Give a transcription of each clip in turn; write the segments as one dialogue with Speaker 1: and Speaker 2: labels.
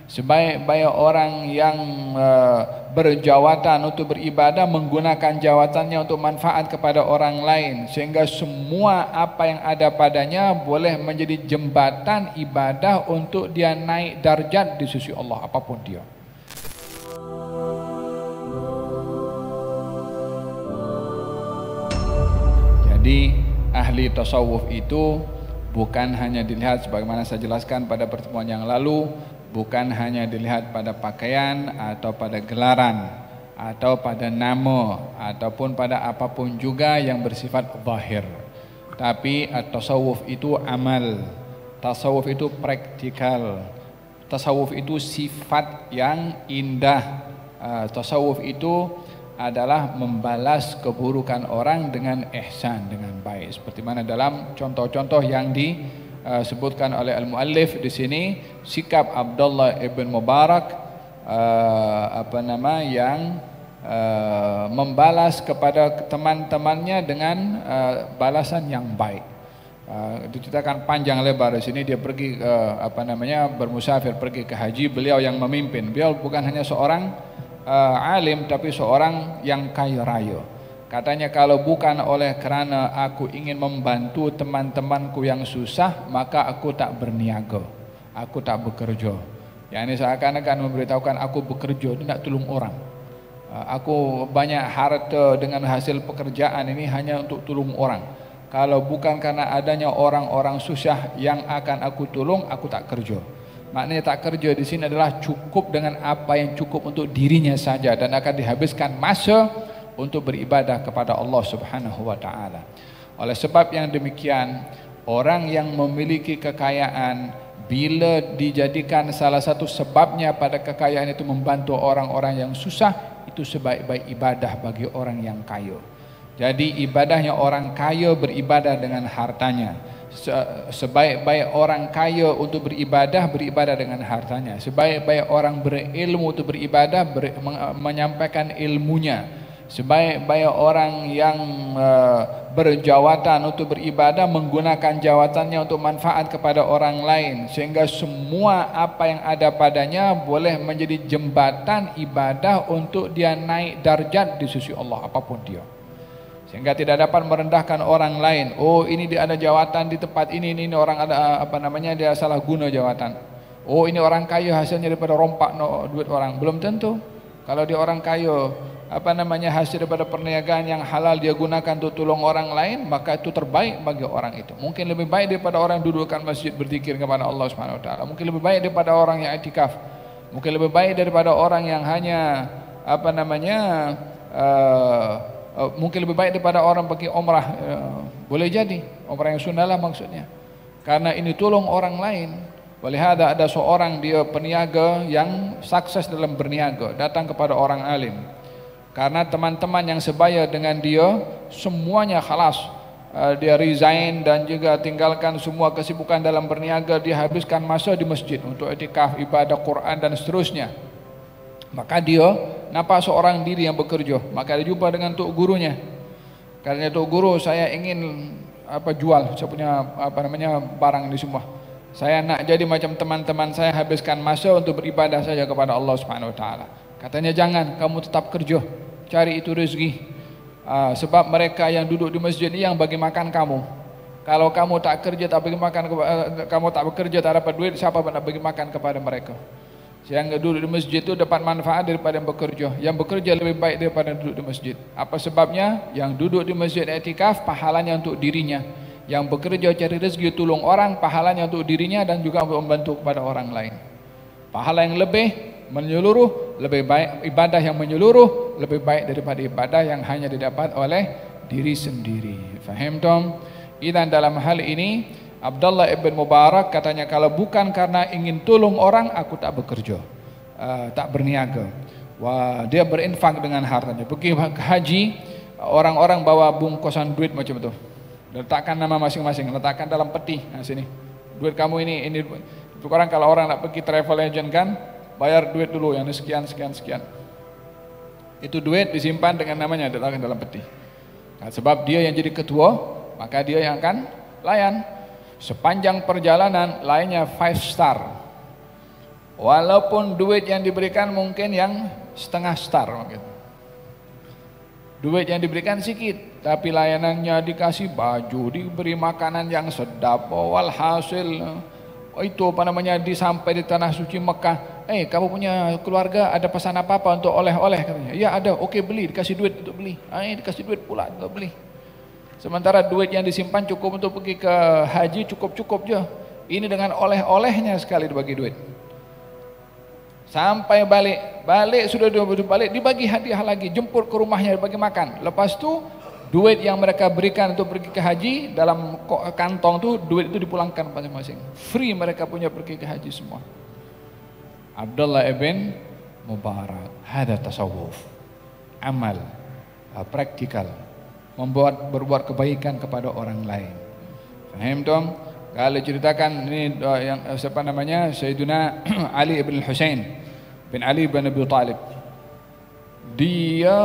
Speaker 1: Sebaik-baik orang yang berjawatan untuk beribadah menggunakan jawatannya untuk manfaat kepada orang lain, sehingga semua apa yang ada padanya boleh menjadi jembatan ibadah untuk dia naik darjat di sisi Allah apapun dia. Jadi ahli tasawuf itu bukan hanya dilihat sebagaimana saya jelaskan pada pertemuan yang lalu, bukan hanya dilihat pada pakaian atau pada gelaran atau pada nama ataupun pada apapun juga yang bersifat zahir. Tapi tasawuf itu amal, tasawuf itu praktikal, tasawuf itu sifat yang indah, tasawuf itu adalah membalas keburukan orang dengan ihsan, dengan baik. Seperti mana dalam contoh-contoh yang disebutkan oleh al-muallif di sini, sikap Abdullah ibn Mubarak yang membalas kepada teman-temannya dengan balasan yang baik. Diceritakan panjang lebar di sini. Dia pergi bermusafir, pergi ke haji. Beliau yang memimpin. Beliau bukan hanya seorang alim, tapi seorang yang kaya raya. Katanya, kalau bukan oleh kerana aku ingin membantu teman-temanku yang susah, maka aku tak berniaga, aku tak bekerja. Yang ini seakan-akan memberitahukan aku bekerja ini nak tolong orang. Aku banyak harta dengan hasil pekerjaan ini hanya untuk tolong orang. Kalau bukan karena adanya orang-orang susah yang akan aku tolong, aku tak kerja. Maknanya tak kerja di sini adalah cukup dengan apa yang cukup untuk dirinya saja dan akan dihabiskan masa untuk beribadah kepada Allah Subhanahu wa taala. Oleh sebab yang demikian, orang yang memiliki kekayaan bila dijadikan salah satu sebabnya pada kekayaan itu membantu orang-orang yang susah, itu sebaik-baik ibadah bagi orang yang kaya. Jadi ibadahnya orang kaya beribadah dengan hartanya. Sebaik-baik orang kaya untuk beribadah, beribadah dengan hartanya. Sebaik-baik orang berilmu untuk beribadah, menyampaikan ilmunya. Sebaik-baik orang yang berjawatan untuk beribadah, menggunakan jawatannya untuk manfaat kepada orang lain, sehingga semua apa yang ada padanya boleh menjadi jembatan ibadah untuk dia naik darjat di sisi Allah apapun dia. Sehingga tidak dapat merendahkan orang lain. Oh, ini dia ada jawatan di tempat ini orang ada dia salah guna jawatan. Oh, ini orang kaya hasilnya daripada rompak duit orang. Belum tentu. Kalau dia orang kaya, hasil daripada perniagaan yang halal dia gunakan untuk tolong orang lain, maka itu terbaik bagi orang itu. Mungkin lebih baik daripada orang yang dudukkan masjid berzikir kepada Allah Subhanahu wa taala. Mungkin lebih baik daripada orang yang i'tikaf. Mungkin lebih baik daripada orang yang hanya mungkin lebih baik daripada orang pergi umrah. Boleh jadi umrah yang sunnah lah maksudnya, karena ini tolong orang lain. Walihada ada seorang dia peniaga yang sukses dalam berniaga, datang kepada orang alim karena teman-teman yang sebaya dengan dia semuanya khalas, dia resign dan juga tinggalkan semua kesibukan dalam berniaga. Dia habiskan masa di masjid untuk i'tikaf, ibadah Quran dan seterusnya. Maka dia nampak seorang diri yang bekerja, maka dia jumpa dengan tok gurunya. Katanya, tok guru, saya ingin jual, saya punya barang ini semua. Saya nak jadi macam teman-teman saya, habiskan masa untuk beribadah saja kepada Allah Subhanahu wa taala. Katanya, jangan, kamu tetap kerja, cari itu rezeki. Sebab mereka yang duduk di masjid ini yang bagi makan kamu. Kalau kamu tak kerja, tak bagi makan, kamu tak bekerja, tak dapat duit, siapa nak bagi makan kepada mereka? Yang duduk di masjid itu dapat manfaat daripada yang bekerja. Yang bekerja lebih baik daripada yang duduk di masjid. Apa sebabnya? Yang duduk di masjid i'tikaf pahalanya untuk dirinya. Yang bekerja cari rezeki tolong orang, pahalanya untuk dirinya dan juga untuk membantu kepada orang lain. Pahala yang lebih menyeluruh, lebih baik. Ibadah yang menyeluruh lebih baik daripada ibadah yang hanya didapat oleh diri sendiri. Faham tom? Dan dalam hal ini Abdullah ibn Mubarak katanya, kalau bukan karena ingin tolong orang, aku tak bekerja, tak berniaga. Wah, dia berinfak dengan hartanya. Pergi ke haji, orang-orang bawa bungkusan duit macam itu, letakkan nama masing-masing, letakkan dalam peti. Nah, sini duit kamu ini. Sekarang kalau orang nak pergi travel agent kan, bayar duit dulu yang sekian. Itu duit disimpan dengan namanya, diletakkan dalam peti. Nah, sebab dia yang jadi ketua, maka dia yang akan layan. Sepanjang perjalanan lainnya 5 star. Walaupun duit yang diberikan mungkin yang setengah star mungkin. Duit yang diberikan sedikit, tapi layanannya dikasih baju, diberi makanan yang sedap. Walhasil itu apa namanya, sampai di tanah suci Mekah. Kamu punya keluarga ada pesan apa-apa untuk oleh-oleh katanya. Ya ada, oke beli, dikasih duit untuk beli. Dikasih duit pula untuk beli. Sementara duit yang disimpan cukup untuk pergi ke haji, cukup-cukup je. Ini dengan oleh-olehnya sekali dibagi duit. Sampai balik sudah balik, dibagi hadiah lagi, jemput ke rumahnya, dibagi makan. Lepas tu duit yang mereka berikan untuk pergi ke haji dalam kantong tu, duit itu dipulangkan masing-masing. Free mereka punya pergi ke haji semua. Abdullah ibn Mubarak, hada tasawuf, amal, praktikal, berbuat kebaikan kepada orang lain. Faham dong? Kalau ceritakan ini yang siapa namanya, Sayyidina Ali ibn Husain bin Ali bin Abi Thalib. Dia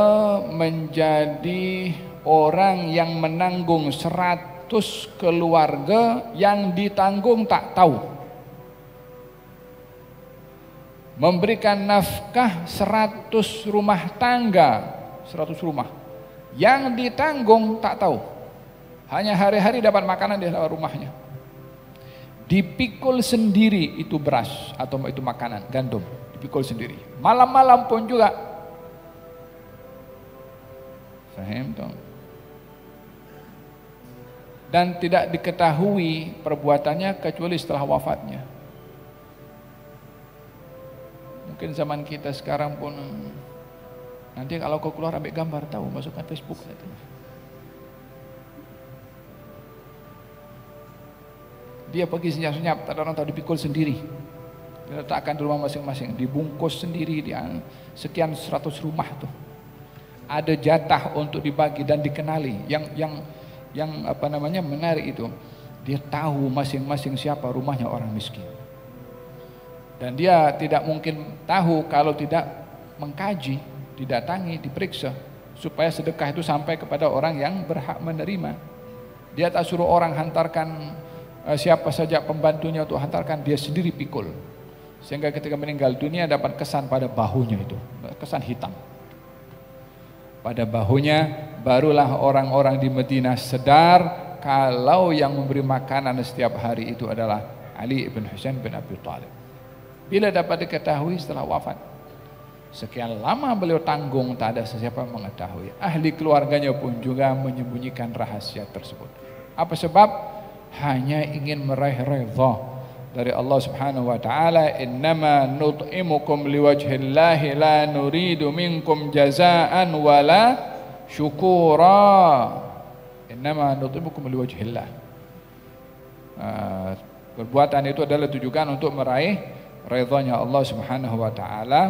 Speaker 1: menjadi orang yang menanggung 100 keluarga yang ditanggung tak tahu. Memberikan nafkah 100 rumah tangga, 100 rumah yang ditanggung tak tahu. Hanya hari-hari dapat makanan di dalam rumahnya. Dipikul sendiri itu beras atau itu makanan, gandum, dipikul sendiri. Malam-malam pun juga. Faham dong? Dan tidak diketahui perbuatannya kecuali setelah wafatnya. Mungkin zaman kita sekarang pun nanti kalau kau keluar ambil gambar tahu, masukkan Facebook itu. Dia pergi senyap-senyap, tak ada orang tahu, dipikul sendiri. Diletakkan di rumah masing-masing, dibungkus sendiri, sekian 100 rumah tuh. Ada jatah untuk dibagi dan dikenali. Yang apa namanya menarik itu, dia tahu masing-masing siapa rumahnya orang miskin. Dan dia tidak mungkin tahu kalau tidak mengkaji, didatangi, diperiksa, supaya sedekah itu sampai kepada orang yang berhak menerima. Dia tak suruh orang hantarkan siapa saja pembantunya untuk hantarkan, dia sendiri pikul. Sehingga ketika meninggal dunia dapat kesan pada bahunya itu, kesan hitam. Pada bahunya, barulah orang-orang di Madinah sadar kalau yang memberi makanan setiap hari itu adalah Ali ibn Husain bin Abi Thalib. Bila dapat diketahui setelah wafat, sekian lama beliau tanggung, tak ada sesiapa mengetahui. Ahli keluarganya pun juga menyembunyikan rahasia tersebut. Apa sebab? Hanya ingin meraih redha dari Allah Subhanahu wa taala. Innama nut'imukum liwajhillahi la nuridu minkum jazaan wala syukura. Innama nut'imukum liwajhillah. Perbuatan itu adalah tujuan untuk meraih redhanya Allah Subhanahu wa taala.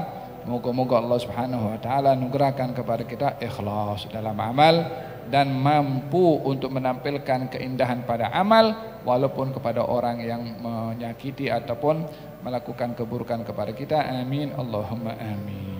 Speaker 1: Moga-moga Allah Subhanahu wa taala anugerahkan kepada kita ikhlas dalam amal dan mampu untuk menampilkan keindahan pada amal walaupun kepada orang yang menyakiti ataupun melakukan keburukan kepada kita. Amin Allahumma amin.